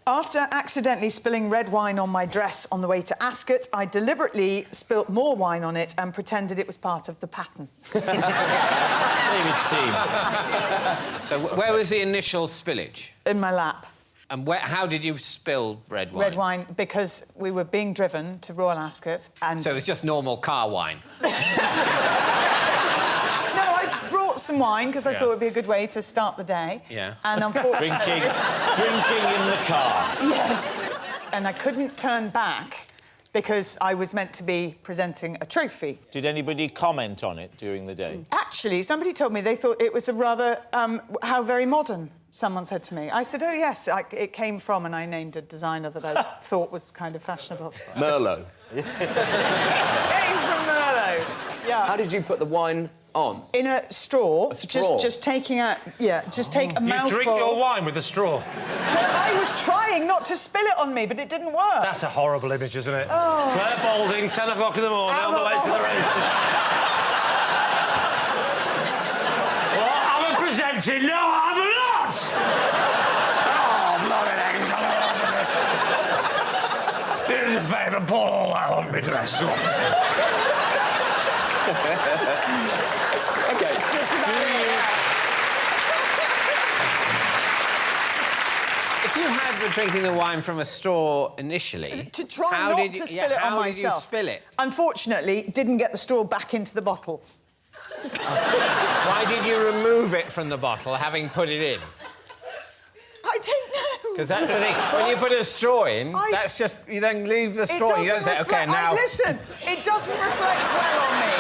After accidentally spilling red wine on my dress on the way to Ascot, I deliberately spilt more wine on it and pretended it was part of the pattern. David's team. So where was the initial spillage? In my lap. And how did you spill red wine? Red wine, because we were being driven to Royal Ascot and... So it was just normal car wine? Some wine because I thought it would be a good way to start the day. Yeah. And unfortunately... Drinking in the car. Yes. And I couldn't turn back because I was meant to be presenting a trophy. Did anybody comment on it during the day? Actually, somebody told me they thought it was a rather... how very modern, someone said to me. I said, oh, yes, it came from, and I named a designer that I thought was kind of fashionable. Merlot. It came from Merlot, yeah. How did you put the wine on? In a straw. A straw? Just taking a... Yeah, just take a mouthful... You drink your wine with a straw? Well, I was trying not to spill it on me, but it didn't work. That's a horrible image, isn't it? Oh. Clare Balding, 10 o'clock in the morning, on the way to the races. Well, I'm presenting. No, I'm not! Oh, bloody heck. Here's a favour, pour all that on me dress. OK, it's just If you had been drinking the wine from a straw initially... To try not to spill it on myself. How did you spill it? Unfortunately, didn't get the straw back into the bottle. Why did you remove it from the bottle, having put it in? I don't know. Because that's the thing. When you put a straw in, that's just... You then leave the straw. You don't say, OK, now... Listen, it doesn't reflect well on me.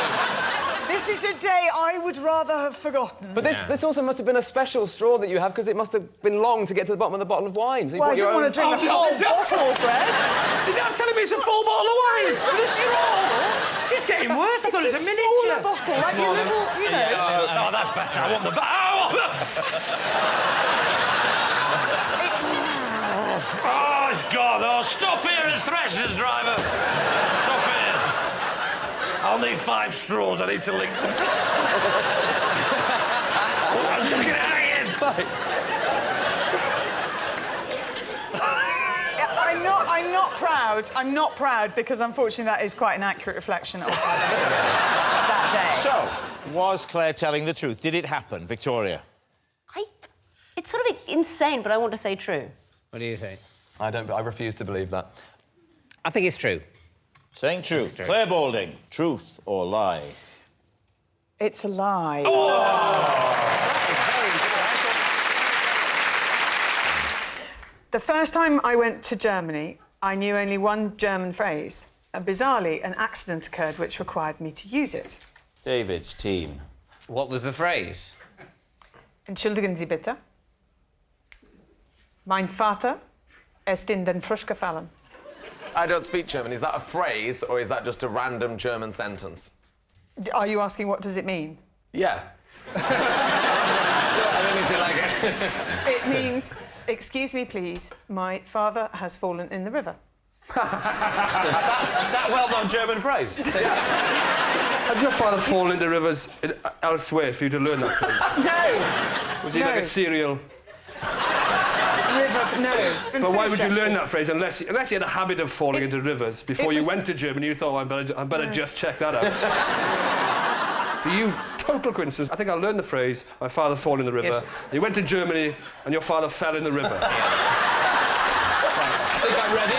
This is a day I would rather have forgotten. But this also must have been a special straw that you have, because it must have been long to get to the bottom of the bottle of wine. So you well, I didn't want to drink the whole bottle, Greg. You're telling me it's a full bottle of wine? It's with a straw? She's getting worse. I thought it was a miniature. It's a smaller bottle, like your little, you know... Oh, that's better. I want the... Oh, it's gone. Oh, stop here at Thresher's, driver. Stop here. I'll need 5 straws. I need to link them. Oh, I'm looking at it again. I'm not proud. I'm not proud because, unfortunately, that is quite an accurate reflection of that day. So, was Claire telling the truth? Did it happen, Victoria? It's sort of insane, but I want to say true. What do you think? I refuse to believe that. I think it's true. Saying true. Clare Balding, truth or lie? It's a lie. The first time I went to Germany, I knew only one German phrase. And bizarrely, an accident occurred which required me to use it. David's team. What was the phrase? Entschuldigen Sie bitte. Mein Vater ist in den Frisch gefallen. I don't speak German. Is that a phrase, or is that just a random German sentence? Are you asking what does it mean? Yeah. I mean, if you like it. It means, excuse me, please, my father has fallen in the river. That well-known German phrase. Had your father fallen into rivers elsewhere for you to learn that phrase? No. Was he like a serial... River, no. But why would you learn that phrase unless you had a habit of falling into rivers before you went to Germany? You thought, I better just check that out. So you, total coincidence. I think I learned the phrase, my father fell in the river. Yes. You went to Germany and your father fell in the river. Right. I think I'm ready.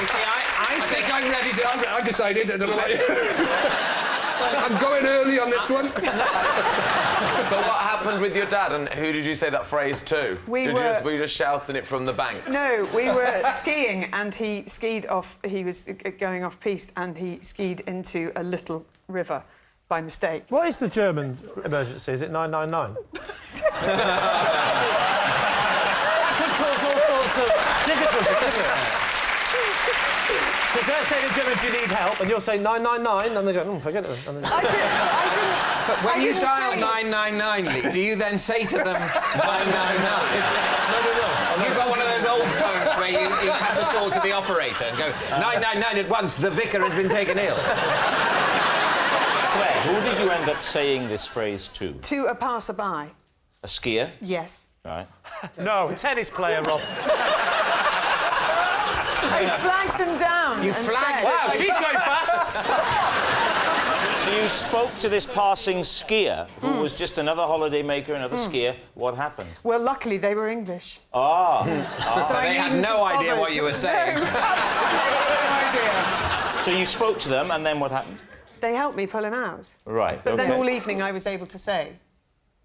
You see, I think I'm ready. I decided. I'm going early on this one. So what happened with your dad, and who did you say that phrase to? Were you just shouting it from the banks? No, we were skiing, and he skied off. He was going off piste, and he skied into a little river by mistake. What is the German emergency? Is it 999? That could cause all sorts of difficulty, couldn't it? Because they're saying to German, do you need help? And you're saying 999, and they go, forget it. And I didn't. But when you dial 999, Lee, do you then say to them 999? No. You've got one of those old phones where you have to call to the operator and go 999 at once. The vicar has been taken ill. Claire, who did you end up saying this phrase to? To a passerby. A skier? Yes. Right. No, tennis player, Rob. I flagged them down. You and flagged said- Wow, she's going fast. So you spoke to this passing skier, who was just another holidaymaker, another skier. What happened? Well, luckily they were English. Ah. So they had no idea what you were saying. No, absolutely no idea. So you spoke to them, and then what happened? They helped me pull him out. Right. But okay. then all evening I was able to say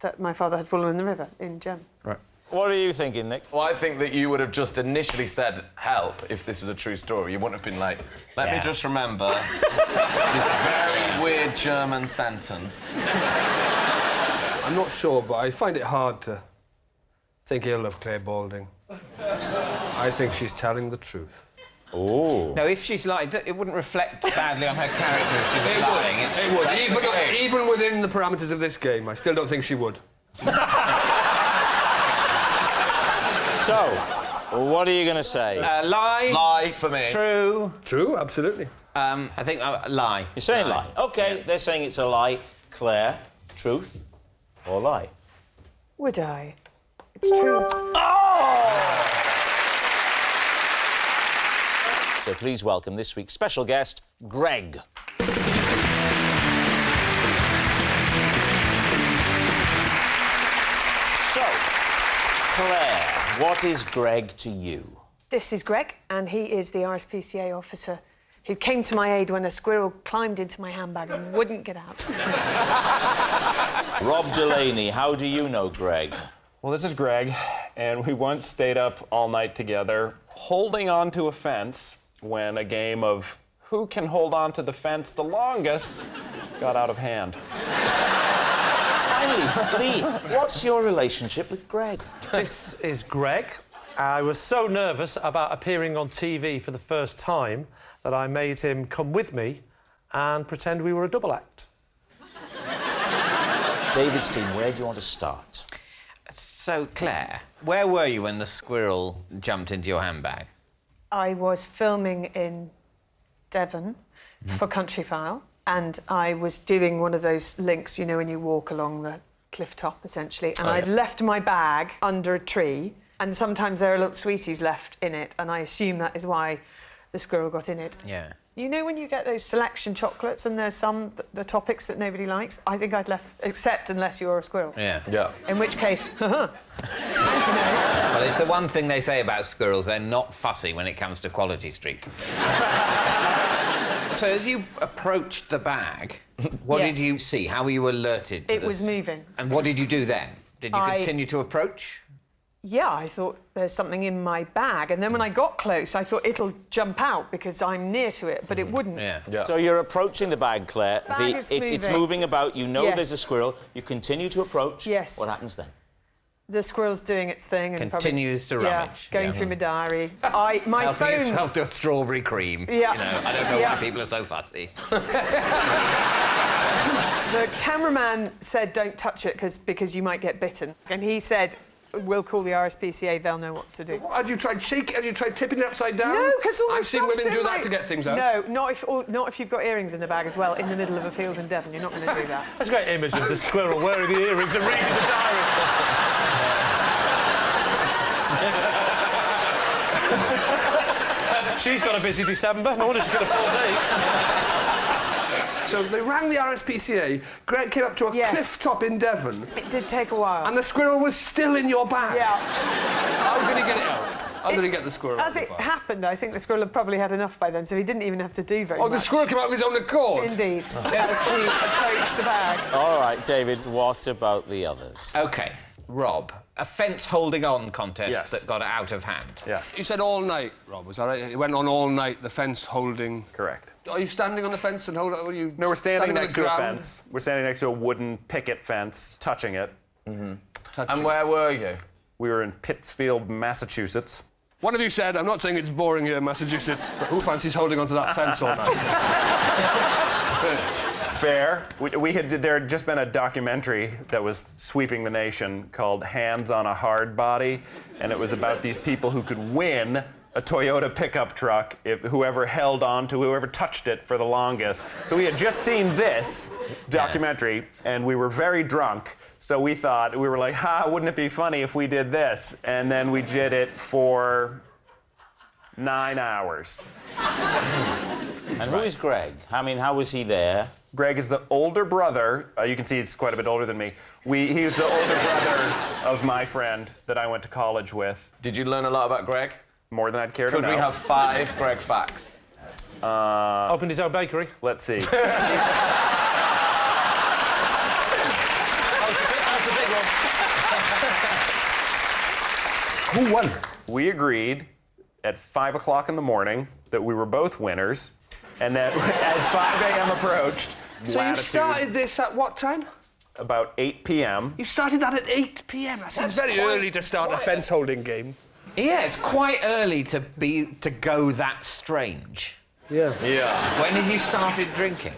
that my father had fallen in the river in Gem. Right. What are you thinking, Nick? Well, I think that you would have just initially said help if this was a true story. You wouldn't have been like, let me just remember this very weird German sentence. I'm not sure, but I find it hard to think ill of Clare Balding. I think she's telling the truth. Oh. No, if she's lying, it wouldn't reflect badly on her character if she was lying. It would. Even within the parameters of this game, I still don't think she would. So, what are you going to say? Lie. Lie for me. True. True, absolutely. I think lie. You're saying lie. OK, they're saying it's a lie. Claire, truth or lie? Would I? It's true. So please welcome this week's special guest, Greg. So, Claire, what is Greg to you? This is Greg, and he is the RSPCA officer who came to my aid when a squirrel climbed into my handbag and wouldn't get out. Rob Delaney, how do you know Greg? Well, this is Greg, and we once stayed up all night together, holding on to a fence when a game of who can hold on to the fence the longest got out of hand. Finally, Lee, what's your relationship with Greg? This is Greg. I was so nervous about appearing on TV for the first time that I made him come with me and pretend we were a double act. David's team, where do you want to start? So, Claire, where were you when the squirrel jumped into your handbag? I was filming in Devon for Country File, and I was doing one of those links, you know, when you walk along the cliff top, essentially, and I'd left my bag under a tree, and sometimes there are little sweeties left in it, and I assume that is why the squirrel got in it. Yeah. You know when you get those selection chocolates and there's some, the topics that nobody likes? I think I'd left, except unless you're a squirrel. Yeah. Yeah. In which case, Well, it's the one thing they say about squirrels, they're not fussy when it comes to Quality Street. So as you approached the bag, what Yes. did you see? How were you alerted to It was moving. And what did you do then? Did you continue to approach? yeah, I thought there's something in my bag. And then when I got close, I thought it'll jump out because I'm near to it, but it wouldn't. Yeah. So you're approaching the bag, Claire. Bag is It's moving. moving about. You know Yes. there's a squirrel. You continue to approach. Yes. What happens then? The squirrel's doing its thing and Continues to probably, rummage. going through my diary. My Helping phone. yourself to a strawberry cream. Yeah. You know, I don't know Yeah. why people are so fussy. The cameraman said, "Don't touch it because you might get bitten," and he said, "We'll call the RSPCA. They'll know what to do." Had you tried shaking? Had you tried tipping it upside down? No, because all the I've seen stuff's women in do that my- to get things out. No, not if you've got earrings in the bag as well, in the middle of a field in Devon. You're not going to do that. That's a great image of the squirrel wearing the earrings and reading the diary. She's got a busy December. No wonder she's got a full dates. So they rang the RSPCA. Greg came up to a Yes. cliff top in Devon, It did take a while. and the squirrel was still in your bag. Yeah. How did he get it out? How did he get the squirrel out As of it the bag? happened, I think the squirrel had probably had enough by then, so he didn't even have to do very Oh, much. the squirrel came out of his own accord? Indeed. Yes, he approached the bag. All right, David, what about the others? OK, Rob, a fence-holding-on contest Yes. that got out of hand. Yes, You said all night, Rob, was that right? It went on all night, the fence holding... correct. Are you standing on the fence and holding... Are you No, we're standing on next the to a ground? fence. We're standing next to a wooden picket fence, touching it. And where were you? We were in Pittsfield, Massachusetts. One of you said, I'm not saying it's boring here in Massachusetts, but who fancies holding onto that fence all night? Fair. There had just been a documentary that was sweeping the nation called Hands on a Hard Body, and it was about these people who could win a Toyota pickup truck if whoever held on to whoever touched it for the longest. So we had just seen this documentary, and we were very drunk, So we were like, wouldn't it be funny if we did this? And then we did it for 9 hours. And who is Greg? I mean, how was he there? Greg is the older brother. You can see he's quite a bit older than me. He was the older brother of my friend that I went to college with. Did you learn a lot about Greg? More than I'd care to know. Could we have 5 Greg facts? Opened his own bakery. Let's see. That's the big one. Who won? We agreed at 5 o'clock in the morning that we were both winners, and that as 5 a.m. approached, So you started this at what time? about 8 p.m. You started that at 8 p.m. That seems very early to start a fence holding game. Yeah, it's quite early to go that strange. Yeah. Yeah. When did you started drinking?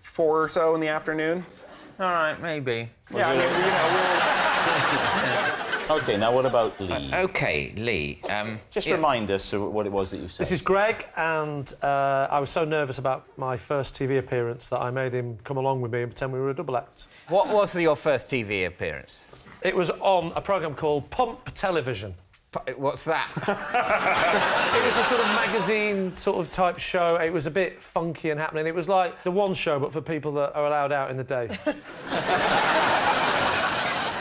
4 or so in the afternoon. All right, maybe. Yeah, I mean, OK, now what about Lee? Okay, Lee. Just remind us of what it was that you said. This is Greg, and I was so nervous about my first TV appearance that I made him come along with me and pretend we were a double act. What was your first TV appearance? It was on a programme called Pump Television. What's that? It was a sort of magazine sort of type show. It was a bit funky and happening. It was like the One Show, but for people that are allowed out in the day.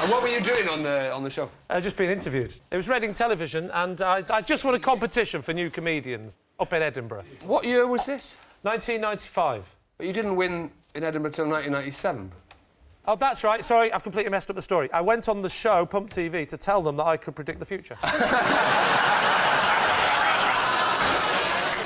And what were you doing on the show? Just being interviewed. It was Reading Television, and I just won a competition for new comedians up in Edinburgh. What year was this? 1995. But you didn't win in Edinburgh till 1997. Oh, that's right. Sorry, I've completely messed up the story. I went on the show, Pump TV, to tell them that I could predict the future.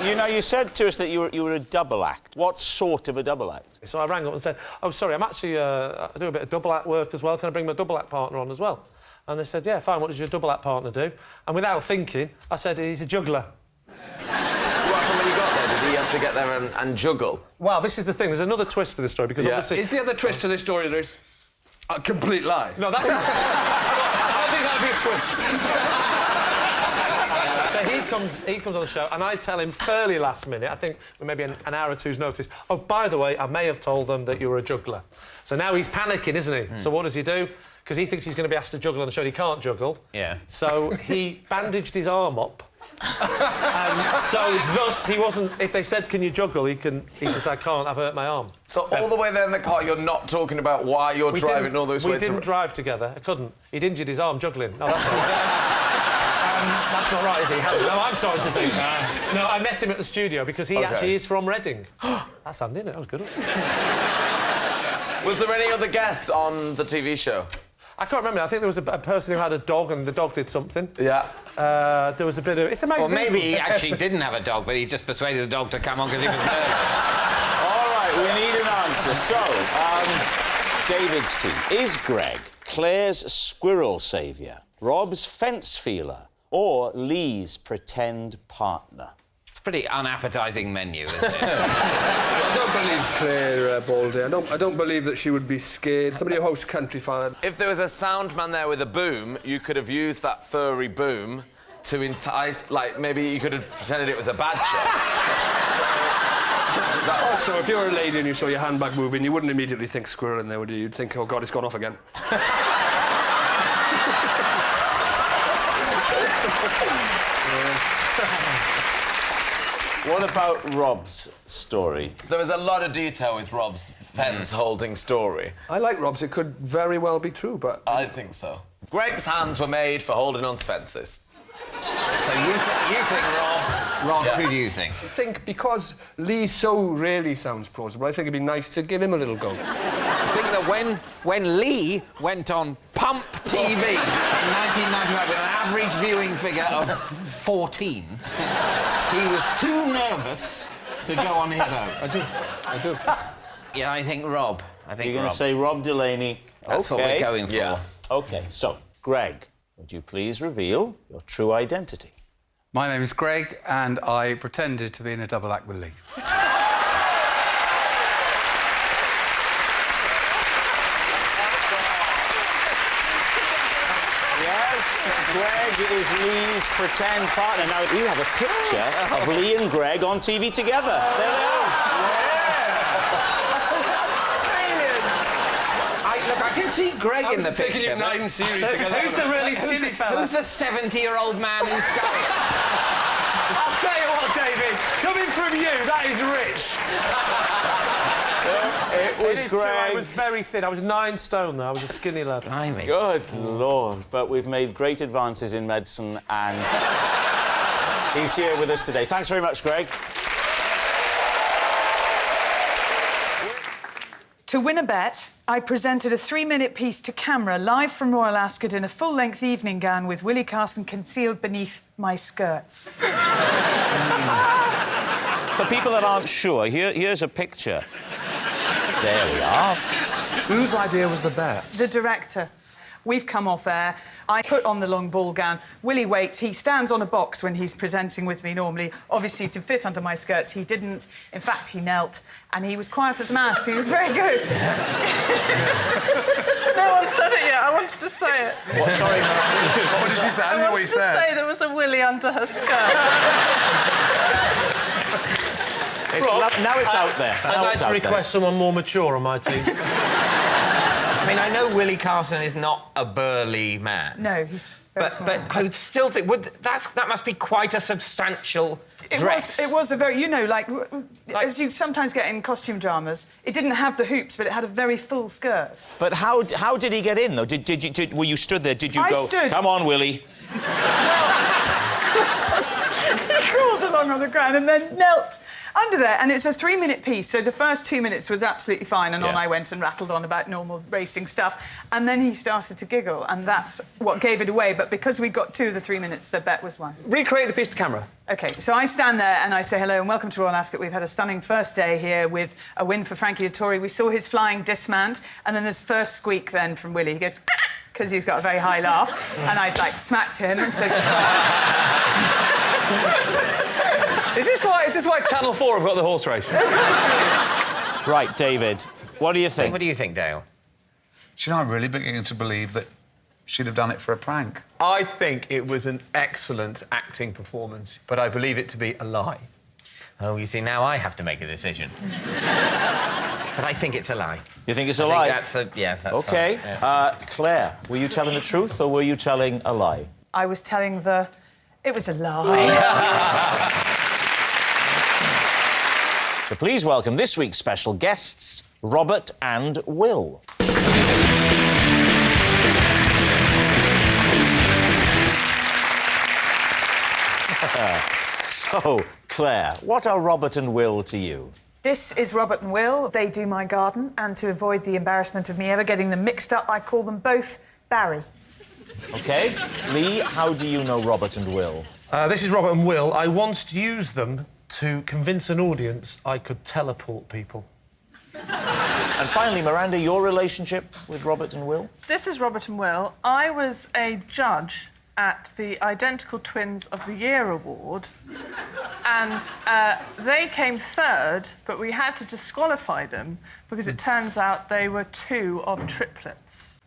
You know, you said to us that you were a double act. What sort of a double act? So I rang up and said, oh, sorry, I'm actually... I do a bit of double act work as well. Can I bring my double act partner on as well? And they said, yeah, fine, what does your double act partner do? And without thinking, I said, he's a juggler. What happened when you got there? Did he have to get there and juggle? Well, this is the thing. There's another twist to this story, because obviously... Is the other twist to this story there's a complete lie? No, that... I don't think that would be a twist. So he comes on the show, and I tell him fairly last minute, I think with maybe an hour or two's notice, oh, by the way, I may have told them that you were a juggler. So now he's panicking, isn't he? So what does he do? Because he thinks he's going to be asked to juggle on the show, and he can't juggle. Yeah. So he bandaged his arm up. And so thus he wasn't... If they said, can you juggle, he can say, I can't, I've hurt my arm. So all the way there in the car, you're not talking about why you're driving all those ways? We didn't drive together. I couldn't. He'd injured his arm juggling. No, that's not... that's not right, is he? No, I'm starting to think. No, I met him at the studio because he actually is from Reading. That's handy, isn't it? That was good. Was there any other guests on the TV show? I can't remember. I think there was a person who had a dog and the dog did something. Yeah. There was a bit of... It's a magazine. Or maybe he actually didn't have a dog, but he just persuaded the dog to come on because he was nervous. All right, we need an answer. So, David's team. Is Greg Claire's squirrel saviour, Rob's fence feeler, or Lee's pretend partner? It's a pretty unappetising menu, isn't it? I don't believe Clare Balding. I don't believe that she would be scared. Somebody who hosts Country Fire. If there was a sound man there with a boom, you could have used that furry boom to entice... Like, maybe you could have pretended it was a badger. So if you're a lady and you saw your handbag moving, you wouldn't immediately think squirrel in there, would you? You'd think, oh, God, it's gone off again. What about Rob's story? There was a lot of detail with Rob's fence-holding story. I like Rob's. It could very well be true, but... I think so. Greg's hands were made for holding on to fences. So you think Rob, who do you think? I think because Lee so rarely sounds plausible, I think it'd be nice to give him a little go. I think that when Lee went on Pump TV in 1995 with an average viewing figure of 14, he was too nervous to go on his own. I do. Yeah, I think Rob. You're going to say Rob Delaney. That's what we're going for. Yeah. OK, so, Greg, would you please reveal your true identity? My name is Greg, and I pretended to be in a double act with Lee. Greg is Lee's pretend partner. Now, you have a picture of Lee and Greg on TV together. There they are. Look, see Greg in the taking picture. you nice and serious together. Who's the really skinny fella? Who's the 70-year-old man who's done it? I'll tell you what, David. Coming from you, that is rich. It was It is true, I Greg. was very thin. I was 9 stone, though. I was a skinny lad. Blimey. Good Lord. But we've made great advances in medicine, and he's here with us today. Thanks very much, Greg. To win a bet, I presented a 3-minute piece to camera live from Royal Ascot in a full-length evening gown with Willie Carson concealed beneath my skirts. For people that aren't sure, here's a picture. There we are. Whose idea was the bet? The director. We've come off air. I put on the long ball gown. Willie waits. He stands on a box when he's presenting with me normally. Obviously, to fit under my skirts, he didn't. In fact, he knelt. And he was quiet as a mouse. He was very good. No one said it yet. I wanted to say it. What? Sorry, What did she say? I didn't hear what you I wanted to said. say there was a willy under her skirt. now it's out there. I'd like to request someone more mature on my team. I mean, I know Willie Carson is not a burly man. No, he's very small. But I would still think that must be quite a substantial dress. It was a very, you know, like as you sometimes get in costume dramas, it didn't have the hoops, but it had a very full skirt. But how did he get in, though? Were you stood there? Did you I go, stood. come on, Willie? He crawled along on the ground and then knelt under there. And it's a 3-minute piece, so the first 2 minutes was absolutely fine, and on I went and rattled on about normal racing stuff. And then he started to giggle, and that's what gave it away. But because we got 2 of the 3 minutes, the bet was won. Recreate the piece to camera. OK, so I stand there and I say hello and welcome to Royal Ascot. We've had a stunning first day here with a win for Frankie Dettori. We saw his flying dismount, and then there's first squeak then from Willie. He goes, because he's got a very high laugh, and I like smacked him, and so to stop. Is this why Channel 4 have got the horse race? Right, David, what do you think? What do you think, Dale? Do you know, I'm really beginning to believe that she'd have done it for a prank. I think it was an excellent acting performance, but I believe it to be a lie. Oh, you see, now I have to make a decision. But I think it's a lie. You think it's a lie? That's that's OK. fine, yeah. Claire, were you telling the truth or were you telling a lie? I was telling it was a lie. So please welcome this week's special guests, Robert and Will. So, Claire, what are Robert and Will to you? This is Robert and Will. They do my garden, and to avoid the embarrassment of me ever getting them mixed up, I call them both Barry. OK. Lee, how do you know Robert and Will? This is Robert and Will. I once used them to convince an audience I could teleport people. And finally, Miranda, your relationship with Robert and Will? This is Robert and Will. I was a judge at the Identical Twins of the Year award, and they came third, but we had to disqualify them because it turns out they were 2 of triplets.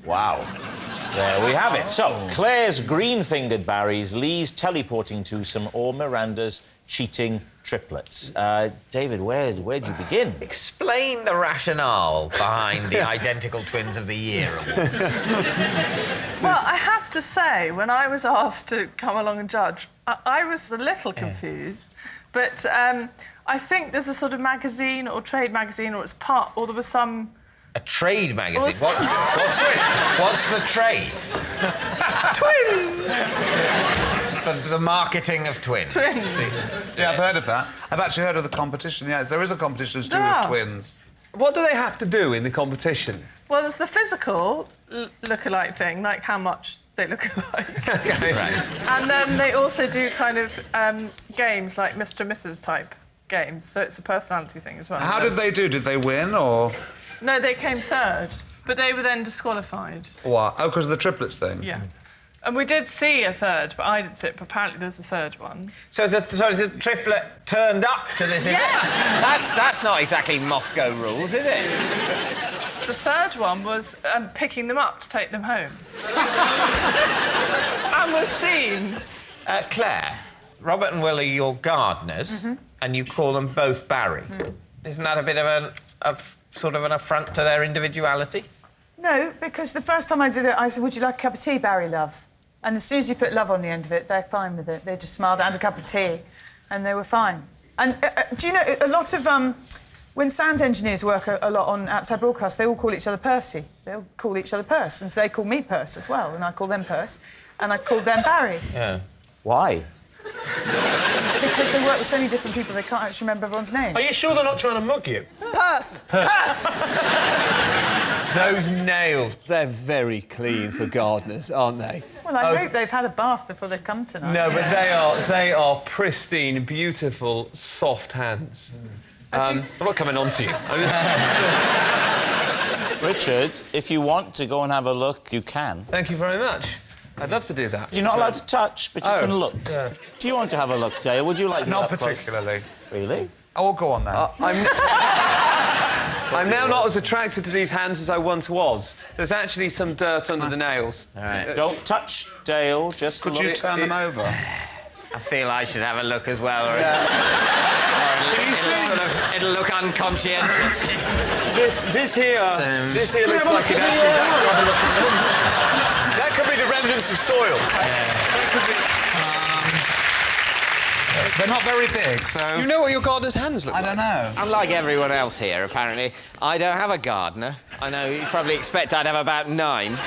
Wow. There we have it. So, Claire's green-fingered Barrys, Lee's teleporting twosome, or Miranda's cheating triplets. David, where'd you begin? Explain the rationale behind the Identical Twins of the Year awards. Well, I have to say, when I was asked to come along and judge, I was a little confused, but I think there's a sort of magazine or trade magazine, or there was some... A trade magazine? What's the trade? Twins! For the marketing of twins. Twins. Yeah, I've heard of that. I've actually heard of the competition, yes. There is a competition to do There with are. twins. What do they have to do in the competition? Well, there's the physical look-alike thing, like how much they look alike. Okay. Right. And then they also do kind of games like Mr. and Mrs. type games, so it's a personality thing as well. How did they do? Did they win, or...? No, they came third, but they were then disqualified. What? Oh, because of the triplets thing? Yeah. And we did see a third, but I didn't see it, but apparently there's a third one. So the triplet turned up to this event? Yes! That's not exactly Moscow rules, is it? The third one was picking them up to take them home. And was seen. Claire, Robert and Will are your gardeners, and you call them both Barry. Isn't that a bit of sort of an affront to their individuality? No, because the first time I did it, I said, would you like a cup of tea, Barry, love? And as soon as you put love on the end of it, they're fine with it. They just smiled and a cup of tea, and they were fine. And do you know, a lot of... when sound engineers work a lot on outside broadcast, they all call each other Percy. They all call each other Purse, and so they call me Purse as well, and I call them Purse, and I called them Barry. Yeah. Why? Because they work with so many different people, they can't actually remember everyone's names. Are you sure they're not trying to mug you? Purse! Purse! Those nails, they're very clean for gardeners, aren't they? Well, I hope they've had a bath before they've come tonight. No, but they are pristine, beautiful, soft hands. I'm not coming on to you. Richard, if you want to go and have a look, you can. Thank you very much. I'd love to do that. You're not allowed to touch, but you can look. Yeah. Do you want to have a look, Dale? Would you like to Not get up close? particularly. Really? I will go on then. I'm now not as attracted to these hands as I once was. There's actually some dirt under the nails. All right. Don't touch, Dale. Just Could look. you turn them over? I feel I should have a look as well. Or it'll look unconscientious. This here looks like it actually... That could be the remnants of soil. They're not very big, so... You know what your gardener's hands look like? I don't know. Unlike everyone else here, apparently, I don't have a gardener. I know you probably expect I'd have about 9.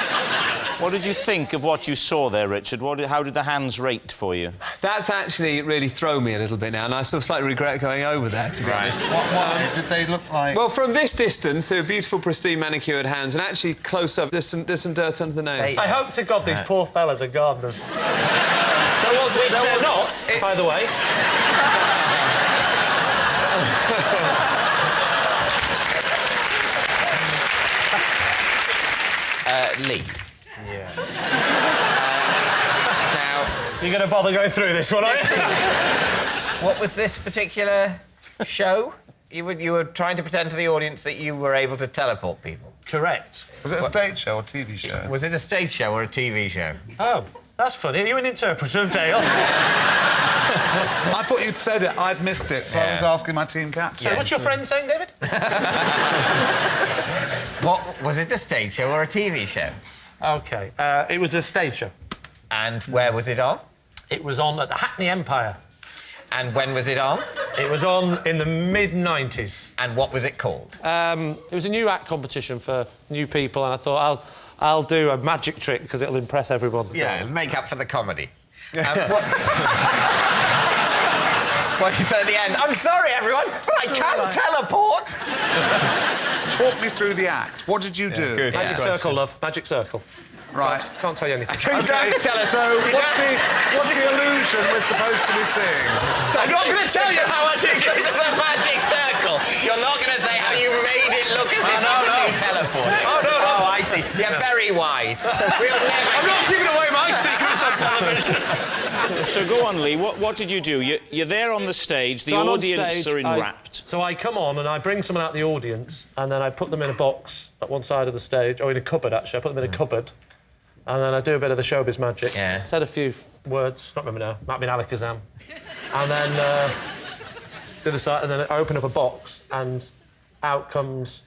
What did you think of what you saw there, Richard? How did the hands rate for you? That's actually really thrown me a little bit now, and I sort of slightly regret going over there, to be honest. What did they look like? Well, from this distance, they're beautiful, pristine, manicured hands, and actually close up, there's some dirt under the nails. I hope to God these poor fellas are gardeners. There was not, by the way. Lee. Yeah. Now, you're going to bother going through this one, are you? What was this particular show? You were trying to pretend to the audience that you were able to teleport people. Correct. Was it a stage show or TV show? Was it a stage show or a TV show? Oh, that's funny. Are you an interpreter of Dale? I thought you'd said it. I'd missed it, so I was asking my team captain. So what's your friend saying, David? What was it, a stage show or a TV show? OK. It was a stage show. And where was it on? It was on at the Hackney Empire. And when was it on? It was on in the mid-90s. And what was it called? It was a new act competition for new people, and I thought I'll do a magic trick because it'll impress everyone. Yeah, make up for the comedy. What you say at the end? I'm sorry, everyone, but I can't teleport. Talk me through the act. What did you do? Good. Magic circle, love. Magic circle. Right. Can't tell you anything. You don't have to tell us. So, what's the illusion we're supposed to be seeing? So I'm not going to tell you how much it's a magic circle. You're not going to say how you made it look as if you teleported. Oh, no. Oh, I see. You're very wise. We'll never... I'm not giving away my secrets on television. So go on, Lee. What did you do? You're there on the stage. The audience are enwrapped. So I come on and I bring someone out of the audience and then I put them in a box at one side of the stage, or in a cupboard, actually. I put them in a cupboard. And then I do a bit of the showbiz magic. Yeah. Said a few words, not remember now. Might have been Alakazam. And then did the side, and then I open up a box, and out comes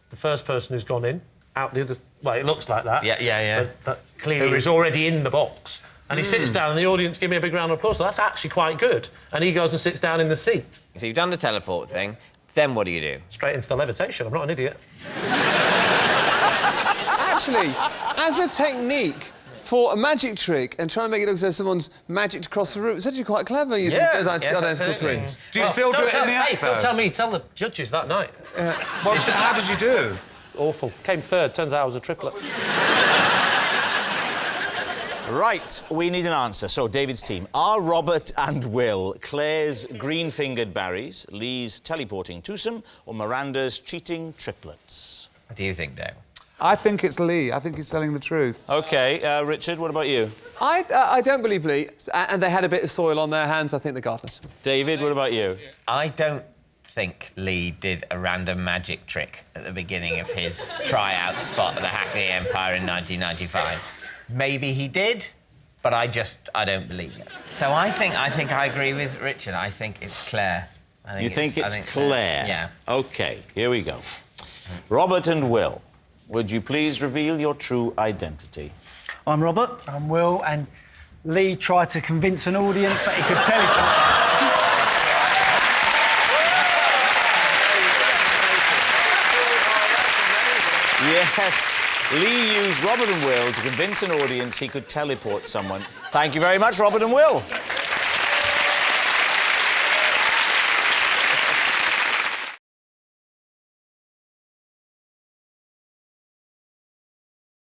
the first person who's gone in. Out the other. Well, it looks like that. Yeah. But clearly he's already in the box. And he sits down, and the audience give me a big round of applause. So that's actually quite good. And he goes and sits down in the seat. So you've done the teleport thing. Then what do you do? Straight into the levitation. I'm not an idiot. Actually, as a technique for a magic trick and trying to make it look as though someone's magicked across the room, it's actually quite clever using identical twins. Do you still do it in the act, Hey, don't tell me. Tell the judges that night. Well, how did you do? Awful. Came third. Turns out I was a triplet. Right, we need an answer. So, David's team. Are Robert and Will Clare's green-fingered Barrys, Lee's teleporting twosome, or Miranda's cheating triplets? What do you think, Dale? I think it's Lee. I think he's telling the truth. OK, Richard, what about you? I don't believe Lee, and they had a bit of soil on their hands. I think the gardeners. David, what about you? I don't think Lee did a random magic trick at the beginning of his tryout spot at the Hackney Empire in 1995. Maybe he did, but I don't believe it. So I think I agree with Richard. I think it's Claire. You think it's Claire? Yeah. OK, here we go. Robert and Will, would you please reveal your true identity? I'm Robert. I'm Will, and Lee tried to convince an audience that he could teleport. Yes, Lee used Robert and Will to convince an audience he could teleport someone. Thank you very much, Robert and Will.